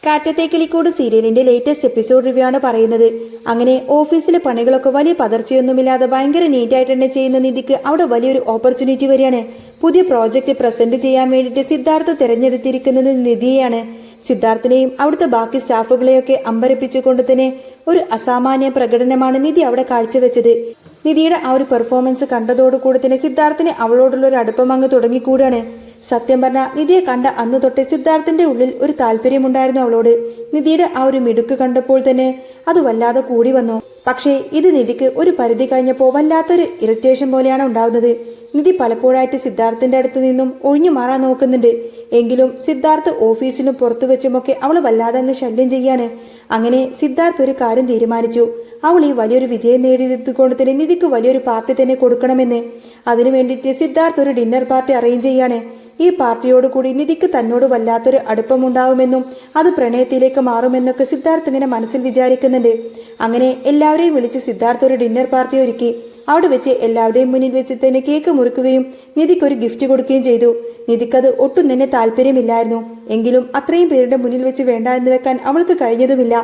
കാറ്റത്തെ കിളിക്കൂട് സീരിയലിന്റെ latest episode review ആണ് പറയുന്നത്. അങ്ങനെ ഓഫീസിലെ പണികളൊക്കെ വലിയ പതർച്ചയൊന്നുമില്ലാതെ ഭയങ്കര നീറ്റായിട്ട് തന്നെ ചെയ്യുന്ന നിധിക്ക് അവിടെ വലിയൊരു ഓപ്പർച്യൂണിറ്റി വരികയാണ്. പുതിയ പ്രോജക്റ്റ് പ്രസന്റ് ചെയ്യാൻ വേണ്ടിയിട്ട് സിദ്ധാർത്ഥ തിരഞ്ഞെടുത്തിരിക്കുന്നത് നിധിയെയാണ്. സിദ്ധാർത്ഥിനെയും അവിടുത്തെ ബാക്കി സ്റ്റാഫുകളെയൊക്കെ അമ്പരപ്പിച്ചുകൊണ്ട് തന്നെ ഒരു അസാമാന്യ പ്രകടനമാണ് നിധി അവിടെ കാഴ്ചവെച്ചത്. നിധിയുടെ ആ ഒരു പെർഫോമൻസ് കണ്ടതോടുകൂടി തന്നെ സിദ്ധാർത്ഥിന് അവളോടുള്ള ഒരു അടുപ്പം അങ്ങ് തുടങ്ങിക്കൂടാണ്. സത്യം പറഞ്ഞ നിധിയെ കണ്ട അന്ന് തൊട്ട് സിദ്ധാർത്ഥിന്റെ ഉള്ളിൽ ഒരു താല്പര്യമുണ്ടായിരുന്നു അവളോട്. നിധിയുടെ ആ ഒരു മിടുക്ക് കണ്ടപ്പോൾ തന്നെ അത് വല്ലാതെ കൂടി വന്നു. പക്ഷേ ഇത് നിധിക്ക് ഒരു പരിധി കഴിഞ്ഞപ്പോൾ വല്ലാത്തൊരു ഇറിറ്റേഷൻ പോലെയാണ് ഉണ്ടാവുന്നത്. നിധി പലപ്പോഴായിട്ട് സിദ്ധാർത്ഥിന്റെ അടുത്ത് നിന്നും ഒഴിഞ്ഞു മാറാൻ നോക്കുന്നുണ്ട്. എങ്കിലും സിദ്ധാർത്ഥ് ഓഫീസിനും പുറത്തു വെച്ചുമൊക്കെ അവൾ വല്ലാതെ അങ്ങ് ശല്യം ചെയ്യാണ്. അങ്ങനെ സിദ്ധാർത്ഥ് ഒരു കാര്യം തീരുമാനിച്ചു. അവൾ ഈ വലിയൊരു വിജയം നേടിയെടുത്തുകൊണ്ട് തന്നെ നിധിക്ക് വലിയൊരു പാർട്ടി തന്നെ കൊടുക്കണമെന്ന്. അതിനു വേണ്ടിയിട്ട് സിദ്ധാർത്ഥ് ഒരു ഡിന്നർ പാർട്ടി അറേഞ്ച് ചെയ്യാണ്. ഈ പാർട്ടിയോട് കൂടി നിധിക്ക് തന്നോട് വല്ലാത്തൊരു അടുപ്പമുണ്ടാവുമെന്നും അത് പ്രണയത്തിലേക്ക് മാറുമെന്നൊക്കെ സിദ്ധാർത്ഥ് ഇങ്ങനെ മനസ്സിൽ വിചാരിക്കുന്നുണ്ട്. അങ്ങനെ എല്ലാവരെയും വിളിച്ച് സിദ്ധാർത്ഥ് ഒരു ഡിന്നർ പാർട്ടി ഒരുക്കി. അവിടെ വെച്ച് എല്ലാവരുടെയും മുന്നിൽ വെച്ച് തന്നെ കേക്ക് മുറിക്കുകയും നിധിക്കൊരു ഗിഫ്റ്റ് കൊടുക്കുകയും ചെയ്തു. നിധിക്കത് ഒട്ടും തന്നെ താല്പര്യമില്ലായിരുന്നു. എങ്കിലും അത്രയും പേരുടെ മുന്നിൽ വെച്ച് വേണ്ട എന്ന് വെക്കാൻ അവൾക്ക് കഴിഞ്ഞതുമില്ല.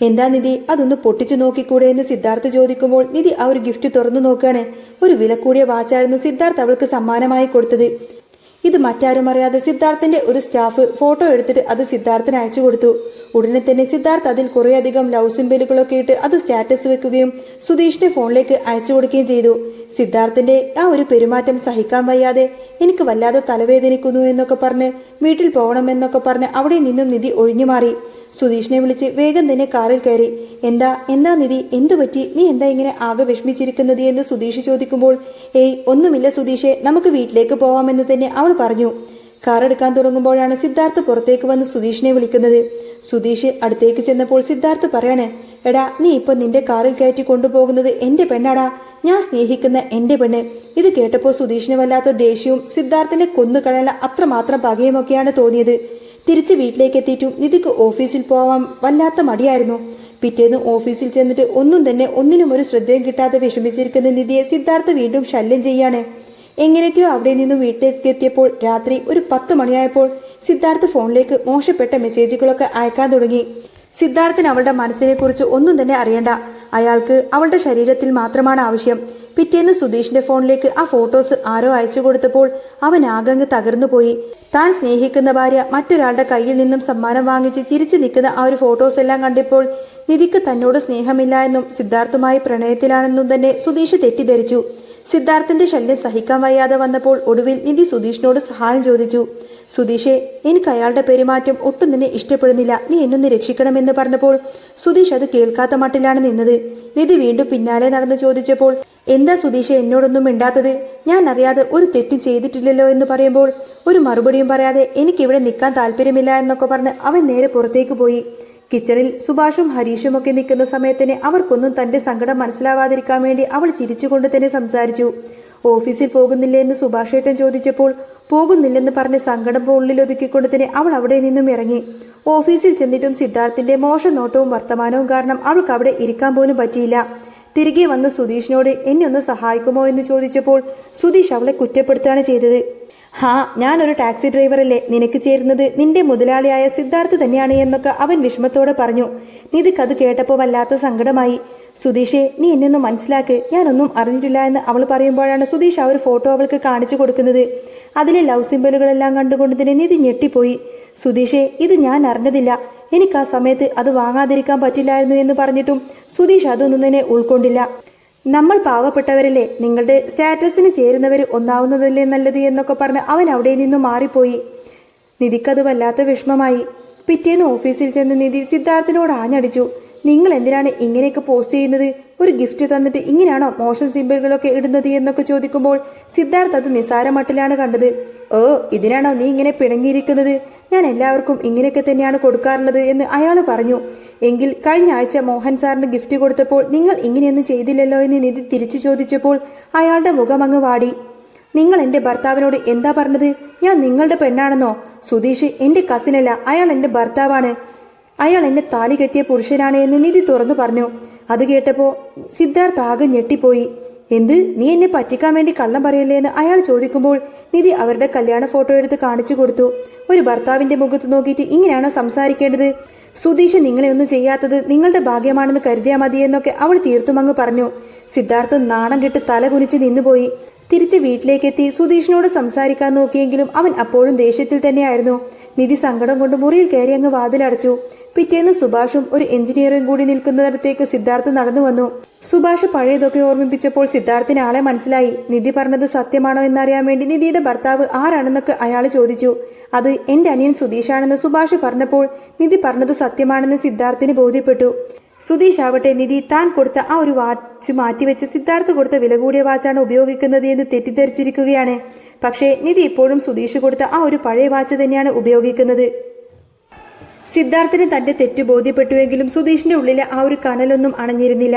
എന്താ നിധി, അതൊന്ന് പൊട്ടിച്ചു നോക്കിക്കൂടെ എന്ന് സിദ്ധാർത്ഥ് ചോദിക്കുമ്പോൾ നിധി ആ ഒരു ഗിഫ്റ്റ് തുറന്നു നോക്കുകയാണ്. ഒരു വില കൂടിയ വാച്ചായിരുന്നു സിദ്ധാർത്ഥ് അവൾക്ക് സമ്മാനമായി കൊടുത്തത്. ഇത് മറ്റാരും അറിയാതെ സിദ്ധാർത്ഥിന്റെ ഒരു സ്റ്റാഫ് ഫോട്ടോ എടുത്തിട്ട് അത് സിദ്ധാർത്ഥിന് അയച്ചു കൊടുത്തു. ഉടനെ തന്നെ സിദ്ധാർത്ഥ് അതിൽ കുറേയധികം ലവ് സിംബലുകളൊക്കെ ഇട്ട് അത് സ്റ്റാറ്റസ് വെക്കുകയും സുധീഷിന്റെ ഫോണിലേക്ക് അയച്ചു കൊടുക്കുകയും ചെയ്തു. സിദ്ധാർത്ഥിന്റെ ആ ഒരു പെരുമാറ്റം സഹിക്കാൻ വയ്യാതെ എനിക്ക് വല്ലാതെ തലവേദനിക്കുന്നു എന്നൊക്കെ പറഞ്ഞ് വീട്ടിൽ പോകണമെന്നൊക്കെ പറഞ്ഞ് അവിടെ നിന്നും നിധി ഒഴിഞ്ഞു മാറി. സുധീഷിനെ വിളിച്ച് വേഗം തന്നെ കാറിൽ കയറി. എന്താ നിധി, എന്തു പറ്റി, നീ എന്താ ഇങ്ങനെ ആകെ വിഷമിച്ചിരിക്കുന്നത് എന്ന് സുധീഷ് ചോദിക്കുമ്പോൾ ഒന്നുമില്ല സുധീഷെ, നമുക്ക് വീട്ടിലേക്ക് പോവാമെന്ന് തന്നെ അവൾ പറഞ്ഞു. കാർ എടുക്കാൻ തുടങ്ങുമ്പോഴാണ് സിദ്ധാർത്ഥ് പുറത്തേക്ക് വന്ന് സുധീഷിനെ വിളിക്കുന്നത്. സുധീഷ് അടുത്തേക്ക് ചെന്നപ്പോൾ സിദ്ധാർത്ഥ് പറയാണ്, എടാ നീ ഇപ്പൊ നിന്റെ കാറിൽ കയറ്റി കൊണ്ടുപോകുന്നത് എന്റെ പെണ്ണാടാ, ഞാൻ സ്നേഹിക്കുന്ന എന്റെ പെണ്ണ്. ഇത് കേട്ടപ്പോൾ സുധീഷിന് വല്ലാത്ത ദേഷ്യവും സിദ്ധാർത്ഥിനെ കൊന്നുകളയാൻ അത്രമാത്രം പകയുമൊക്കെയാണ് തോന്നിയത്. തിരിച്ച് വീട്ടിലേക്ക് എത്തിയിട്ടും നിധിക്ക് ഓഫീസിൽ പോവാൻ വല്ലാത്ത മടിയായിരുന്നു. പിറ്റേന്ന് ഓഫീസിൽ ചെന്നിട്ട് ഒന്നിനും ഒരു ശ്രദ്ധയും കിട്ടാതെ വിഷമിച്ചിരിക്കുന്ന നിധിയെ സിദ്ധാർത്ഥ് വീണ്ടും ശല്യം ചെയ്യാണ്. എങ്ങനെയൊക്കെയോ അവിടെ നിന്നും വീട്ടിലേക്ക് എത്തിയപ്പോൾ രാത്രി ഒരു 10 മണിയായപ്പോൾ സിദ്ധാർത്ഥ് ഫോണിലേക്ക് മോശപ്പെട്ട മെസ്സേജുകളൊക്കെ അയക്കാൻ തുടങ്ങി. സിദ്ധാർത്ഥിന് അവളുടെ മനസ്സിനെ കുറിച്ച് ഒന്നും തന്നെ അറിയണ്ട. അയാൾക്ക് അവളുടെ ശരീരത്തിൽ മാത്രമാണ് ആവശ്യം. പിറ്റേന്ന് സുധീഷിന്റെ ഫോണിലേക്ക് ആ ഫോട്ടോസ് ആരോ അയച്ചു കൊടുത്തപ്പോൾ അവൻ ആകങ്ങ് തകർന്നു പോയി. താൻ സ്നേഹിക്കുന്ന ഭാര്യ മറ്റൊരാളുടെ കയ്യിൽ നിന്നും സമ്മാനം വാങ്ങിച്ച് ചിരിച്ചു നിൽക്കുന്ന ആ ഒരു ഫോട്ടോസ് എല്ലാം കണ്ടപ്പോൾ നിധിക്ക് തന്നോട് സ്നേഹമില്ല എന്നും സിദ്ധാർത്ഥുമായി പ്രണയത്തിലാണെന്നും തന്നെ സുധീഷ് തെറ്റിദ്ധരിച്ചു. സിദ്ധാർത്ഥിന്റെ ശല്യം സഹിക്കാൻ വയ്യാതെ വന്നപ്പോൾ ഒടുവിൽ നിധി സുധീഷിനോട് സഹായം ചോദിച്ചു. സുധീഷെ, എനിക്ക് അയാളുടെ പെരുമാറ്റം ഒട്ടും തന്നെ ഇഷ്ടപ്പെടുന്നില്ല, നീ എന്നൊന്ന് രക്ഷിക്കണമെന്ന് പറഞ്ഞപ്പോൾ സുധീഷ് അത് കേൾക്കാത്ത മട്ടിലാണ് നിന്നത്. നിധി വീണ്ടും പിന്നാലെ നടന്ന് ചോദിച്ചപ്പോൾ എന്താ സുധീഷെ എന്നോടൊന്നും മിണ്ടാത്തത്, ഞാൻ അറിയാതെ ഒരു തെറ്റും ചെയ്തിട്ടില്ലല്ലോ എന്ന് പറയുമ്പോൾ ഒരു മറുപടിയും പറയാതെ എനിക്കിവിടെ നിൽക്കാൻ താല്പര്യമില്ല എന്നൊക്കെ പറഞ്ഞ് അവൻ നേരെ പുറത്തേക്ക് പോയി. കിച്ചണിൽ സുഭാഷും ഹരീഷും ഒക്കെ നിൽക്കുന്ന സമയത്തിന് അവർക്കൊന്നും തന്റെ സങ്കടം മനസ്സിലാവാതിരിക്കാൻ വേണ്ടി അവൾ ചിരിച്ചുകൊണ്ട് തന്നെ സംസാരിച്ചു. ഓഫീസിൽ പോകുന്നില്ലേ എന്ന് സുഭാഷ് ഏട്ടൻ ചോദിച്ചപ്പോൾ പോകുന്നില്ലെന്ന് പറഞ്ഞ് സങ്കടം ഉള്ളിൽ ഒതുക്കിക്കൊണ്ട് തന്നെ അവൾ അവിടെ നിന്നും ഇറങ്ങി. ഓഫീസിൽ ചെന്നിട്ടും സിദ്ധാർത്ഥിന്റെ മോശം നോട്ടവും വർത്തമാനവും കാരണം അവൾക്ക് അവിടെ ഇരിക്കാൻ പോലും പറ്റിയില്ല. തിരികെ വന്ന് സുധീഷിനോട് എന്നെ ഒന്ന് സഹായിക്കുമോ എന്ന് ചോദിച്ചപ്പോൾ സുധീഷ് അവളെ കുറ്റപ്പെടുത്തുകയാണ് ചെയ്തത്. ഞാനൊരു ടാക്സി ഡ്രൈവറല്ലേ, നിനക്ക് ചേരുന്നത് നിന്റെ മുതലാളിയായ സിദ്ധാർത്ഥ് തന്നെയാണ് എന്നൊക്കെ അവൻ വിഷമത്തോടെ പറഞ്ഞു. നിധിക്കത് കേട്ടപ്പോൾ വല്ലാത്ത സങ്കടമായി. സുധീഷെ, നീ എന്നെ ഒന്ന് മനസ്സിലാക്ക്, ഞാനൊന്നും അറിഞ്ഞിട്ടില്ല എന്ന് അവൾ പറയുമ്പോഴാണ് സുധീഷ് ആ ഒരു ഫോട്ടോ അവൾക്ക് കാണിച്ചു കൊടുക്കുന്നത്. അതിലെ ലവ് സിംബലുകളെല്ലാം കണ്ടുകൊണ്ട് തന്നെ നിധി ഞെട്ടിപ്പോയി. സുധീഷെ, ഇത് ഞാൻ അറിഞ്ഞതില്ല, എനിക്ക് ആ സമയത്ത് അത് വാങ്ങാതിരിക്കാൻ പറ്റില്ലായിരുന്നു എന്ന് പറഞ്ഞിട്ടും സുധീഷ് അതൊന്നും തന്നെ ഉൾക്കൊണ്ടില്ല. നമ്മൾ പാവപ്പെട്ടവരല്ലേ, നിങ്ങളുടെ സ്റ്റാറ്റസിന് ചേരുന്നവർ ഒന്നാവുന്നതല്ലേ നല്ലത് എന്നൊക്കെ പറഞ്ഞ് അവൻ അവിടെ നിന്നും മാറിപ്പോയി. നിധിക്കത് വല്ലാത്ത വിഷമമായി. പിറ്റേന്ന് ഓഫീസിൽ ചെന്ന് നിധി സിദ്ധാർത്ഥിനോട് ആഞ്ഞടിച്ചു. നിങ്ങൾ എന്തിനാണ് ഇങ്ങനെയൊക്കെ പോസ്റ്റ് ചെയ്യുന്നത്, ഒരു ഗിഫ്റ്റ് തന്നിട്ട് ഇങ്ങനെയാണോ മോശം സിംബലുകളൊക്കെ ഇടുന്നത് എന്നൊക്കെ ചോദിക്കുമ്പോൾ സിദ്ധാർത്ഥ് അത് നിസാര മട്ടിലാണ് കണ്ടത്. ഇതിനാണോ നീ ഇങ്ങനെ പിണങ്ങിയിരിക്കുന്നത്, ഞാൻ എല്ലാവർക്കും ഇങ്ങനെയൊക്കെ തന്നെയാണ് കൊടുക്കാറുള്ളത് എന്ന് അയാൾ പറഞ്ഞു. എങ്കിൽ കഴിഞ്ഞ ആഴ്ച മോഹൻ സാറിന് ഗിഫ്റ്റ് കൊടുത്തപ്പോൾ നിങ്ങൾ ഇങ്ങനെയൊന്നും ചെയ്തില്ലല്ലോ എന്ന് നിധി തിരിച്ചു ചോദിച്ചപ്പോൾ അയാളുടെ മുഖം അങ്ങ് വാടി. നിങ്ങൾ എൻ്റെ ഭർത്താവിനോട് എന്താ പറഞ്ഞത്, ഞാൻ നിങ്ങളുടെ പെണ്ണാണെന്നോ? സുധീഷ് എൻ്റെ കസിനല്ല, അയാൾ എൻ്റെ ഭർത്താവാണ്, അയാൾ എന്നെ താലി കെട്ടിയ പുരുഷനാണ് എന്ന് നിധി തുറന്നു പറഞ്ഞു. അത് കേട്ടപ്പോൾ സിദ്ധാർത്ഥ് ആകെ ഞെട്ടിപ്പോയി. എന്ത്, നീ എന്നെ പറ്റിക്കാൻ വേണ്ടി കള്ളം പറയല്ലേ എന്ന് അയാൾ ചോദിക്കുമ്പോൾ നിധി അവരുടെ കല്യാണ ഫോട്ടോ എടുത്ത് കാണിച്ചു കൊടുത്തു. ഒരു ഭർത്താവിന്റെ മുഖത്ത് നോക്കിയിട്ട് ഇങ്ങനെയാണോ സംസാരിക്കേണ്ടത്? സുധീഷ് നിങ്ങളെ ഒന്നും ചെയ്യാത്തത് നിങ്ങളുടെ ഭാഗ്യമാണെന്ന് കരുതിയാൽ മതിയെന്നൊക്കെ അവൾ തീർത്തും അങ്ങ് പറഞ്ഞു. സിദ്ധാർത്ഥ് നാണം കെട്ട് തല കുനിച്ച് നിന്നുപോയി. തിരിച്ച് വീട്ടിലേക്കെത്തി സുധീഷിനോട് സംസാരിക്കാൻ നോക്കിയെങ്കിലും അവൻ അപ്പോഴും ദേഷ്യത്തിൽ തന്നെയായിരുന്നു. നിധി സങ്കടം കൊണ്ട് മുറിയിൽ കയറി അങ്ങ് വാതിലടച്ചു. പിറ്റേന്ന് സുഭാഷും ഒരു എഞ്ചിനീയറും കൂടി നിൽക്കുന്നിടത്തേക്ക് സിദ്ധാർത്ഥ് നടന്നു വന്നു. സുഭാഷ് പഴയതൊക്കെ ഓർമ്മിപ്പിച്ചപ്പോൾ സിദ്ധാർത്ഥിന് ആളെ മനസ്സിലായി. നിധി പറഞ്ഞത് സത്യമാണോ എന്നറിയാൻ വേണ്ടി നിധിയുടെ ഭർത്താവ് ആരാണെന്നൊക്കെ അയാൾ ചോദിച്ചു. അത് എന്റെ അനിയൻ സുധീഷാണെന്ന് സുഭാഷ് പറഞ്ഞപ്പോൾ നിധി പറഞ്ഞത് സത്യമാണെന്ന് സിദ്ധാർത്ഥിന് ബോധ്യപ്പെട്ടു. സുധീഷ് ആവട്ടെ നിധി താൻ കൊടുത്ത ആ ഒരു വാച്ച് മാറ്റിവെച്ച് സിദ്ധാർത്ഥ് കൊടുത്ത വില കൂടിയ വാച്ചാണ് ഉപയോഗിക്കുന്നത് എന്ന് തെറ്റിദ്ധരിച്ചിരിക്കുകയാണ്. പക്ഷേ നിധി ഇപ്പോഴും സുധീഷ് കൊടുത്ത ആ ഒരു പഴയ വാച്ച് തന്നെയാണ് ഉപയോഗിക്കുന്നത്. സിദ്ധാർത്ഥിന് തന്റെ തെറ്റ് ബോധ്യപ്പെട്ടുവെങ്കിലും സുധീഷിന്റെ ഉള്ളിലെ ആ ഒരു കനലൊന്നും അണഞ്ഞിരുന്നില്ല.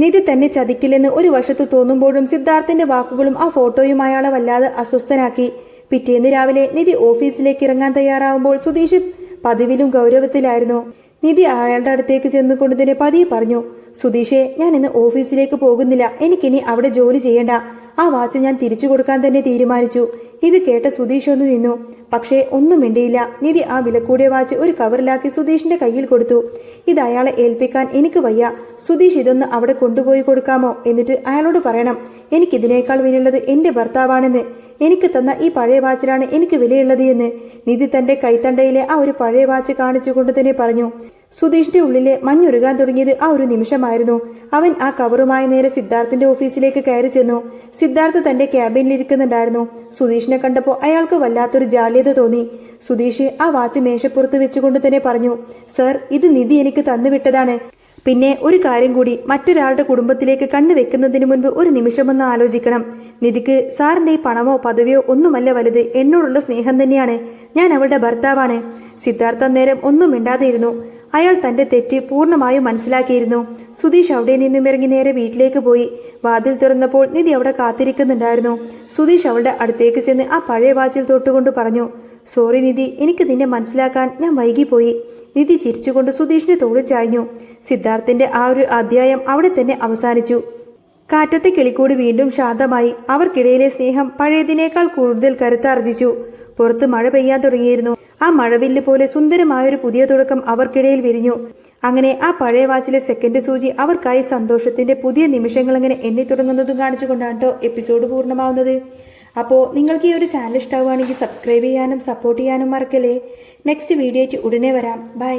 നിധി തന്നെ ചതിക്കില്ലെന്ന് ഒരു വശത്ത് തോന്നുമ്പോഴും സിദ്ധാർത്ഥിന്റെ വാക്കുകളും ആ ഫോട്ടോയും അയാളെ വല്ലാതെ അസ്വസ്ഥനാക്കി. പിറ്റേന്ന് രാവിലെ നിധി ഓഫീസിലേക്ക് ഇറങ്ങാൻ തയ്യാറാവുമ്പോൾ സുധീഷ് പതിവിലും ഗൗരവത്തിലായിരുന്നു. നിധി അയാളുടെ അടുത്തേക്ക് ചെന്നുകൊണ്ട് തന്നെ പതിയെ പറഞ്ഞു, സുധീഷേ, ഞാൻ ഇന്ന് ഓഫീസിലേക്ക് പോകുന്നില്ല. എനിക്കിനി അവിടെ ജോലി ചെയ്യണ്ട. ആ വാച്ച് ഞാൻ തിരിച്ചു കൊടുക്കാൻ തന്നെ തീരുമാനിച്ചു. ഇത് കേട്ട സുധീഷ് ഒന്ന് നിന്നു. പക്ഷേ ഒന്നും മിണ്ടിയില്ല. നിധി ആ വിലക്കൂടിയ വാച്ച് ഒരു കവറിലാക്കി സുധീഷിന്റെ കയ്യിൽ കൊടുത്തു. ഇത് അയാളെ ഏൽപ്പിക്കാൻ എനിക്ക് വയ്യ. സുധീഷ് ഇതൊന്ന് അവിടെ കൊണ്ടുപോയി കൊടുക്കാമോ? എന്നിട്ട് അയാളോട് പറയണം എനിക്കിതിനേക്കാൾ വിലയുള്ളത് എന്റെ ഭർത്താവാണെന്ന്. എനിക്ക് തന്ന ഈ പഴയ വാച്ചിലാണ് എനിക്ക് വിലയുള്ളത് എന്ന്. നിധി തന്റെ കൈത്തണ്ടയിലെ ആ ഒരു പഴയ വാച്ച് കാണിച്ചുകൊണ്ട് തന്നെ പറഞ്ഞു. സുധീഷിന്റെ ഉള്ളിലെ മഞ്ഞുരുകാൻ തുടങ്ങിയത് ആ ഒരു നിമിഷമായിരുന്നു. അവൻ ആ കവറുമായി നേരെ സിദ്ധാർത്ഥിന്റെ ഓഫീസിലേക്ക് കയറി ചെന്നു. സിദ്ധാർത്ഥ് തന്റെ ക്യാബിനിലിരിക്കുന്നുണ്ടായിരുന്നു. സുധീഷിനെ കണ്ടപ്പോൾ അയാൾക്ക് വല്ലാത്തൊരു ജാള്യത തോന്നി. സുധീഷ് ആ വാച്ച് മേശപ്പുറത്ത് വെച്ചുകൊണ്ട് തന്നെ പറഞ്ഞു, സർ, ഇത് നിധി എനിക്ക് തന്നുവിട്ടതാണ്. പിന്നെ ഒരു കാര്യം കൂടി, മറ്റൊരാളുടെ കുടുംബത്തിലേക്ക് കണ്ണു വെക്കുന്നതിന് മുൻപ് ഒരു നിമിഷമൊന്ന് ആലോചിക്കണം. നിധിക്ക് സാറിന്റെ ഈ പണമോ പദവിയോ ഒന്നുമല്ല വലുത്, എന്നോടുള്ള സ്നേഹം തന്നെയാണ്. ഞാൻ അവളുടെ ഭർത്താവാണ്. സിദ്ധാർത്ഥ നേരം ഒന്നും മിണ്ടാതെയിരുന്നു. അയാൾ തന്റെ തെറ്റ് പൂർണ്ണമായും മനസ്സിലാക്കിയിരുന്നു. സുധീഷ് അവിടെ നിന്നും ഇറങ്ങി നേരെ വീട്ടിലേക്ക് പോയി. വാതിൽ തുറന്നപ്പോൾ നിധി അവിടെ കാത്തിരിക്കുന്നുണ്ടായിരുന്നു. സുധീഷ് അവളുടെ അടുത്തേക്ക് ചെന്ന് ആ പഴയ വാച്ചിൽ തൊട്ടുകൊണ്ട് പറഞ്ഞു, സോറി നിധി, എനിക്ക് നിന്നെ മനസ്സിലാക്കാൻ ഞാൻ വൈകിപ്പോയി. നിധി ചിരിച്ചുകൊണ്ട് സുധീഷിന്റെ തോളിൽ ചായ്ഞ്ഞു. സിദ്ധാർത്ഥിന്റെ ആ ഒരു അധ്യായം അവിടെ തന്നെ അവസാനിച്ചു. കാറ്റത്തെ കിളിക്കൂടി വീണ്ടും ശാന്തമായി. അവർക്കിടയിലെ സ്നേഹം പഴയതിനേക്കാൾ കൂടുതൽ കരുത്താർജിച്ചു. പുറത്ത് മഴ പെയ്യാൻ തുടങ്ങിയിരുന്നു. ആ മഴവില്ല് പോലെ സുന്ദരമായൊരു പുതിയ തുടക്കം അവർക്കിടയിൽ വിരിഞ്ഞു. അങ്ങനെ ആ പഴയ വാച്ചിലെ സെക്കൻഡ് സൂചി അവർക്കായി സന്തോഷത്തിന്റെ പുതിയ നിമിഷങ്ങൾ അങ്ങനെ എണ്ണി തുടങ്ങുന്നതും കാണിച്ചുകൊണ്ടാണ് കേട്ടോ എപ്പിസോഡ് പൂർണ്ണമാവുന്നത്. അപ്പോൾ നിങ്ങൾക്ക് ഈ ഒരു ചാനൽ ഇഷ്ടമാവുകയാണെങ്കിൽ സബ്സ്ക്രൈബ് ചെയ്യാനും സപ്പോർട്ട് ചെയ്യാനും മറക്കല്ലേ. നെക്സ്റ്റ് വീഡിയോ ആയിട്ട് ഉടനെ വരാം. ബൈ.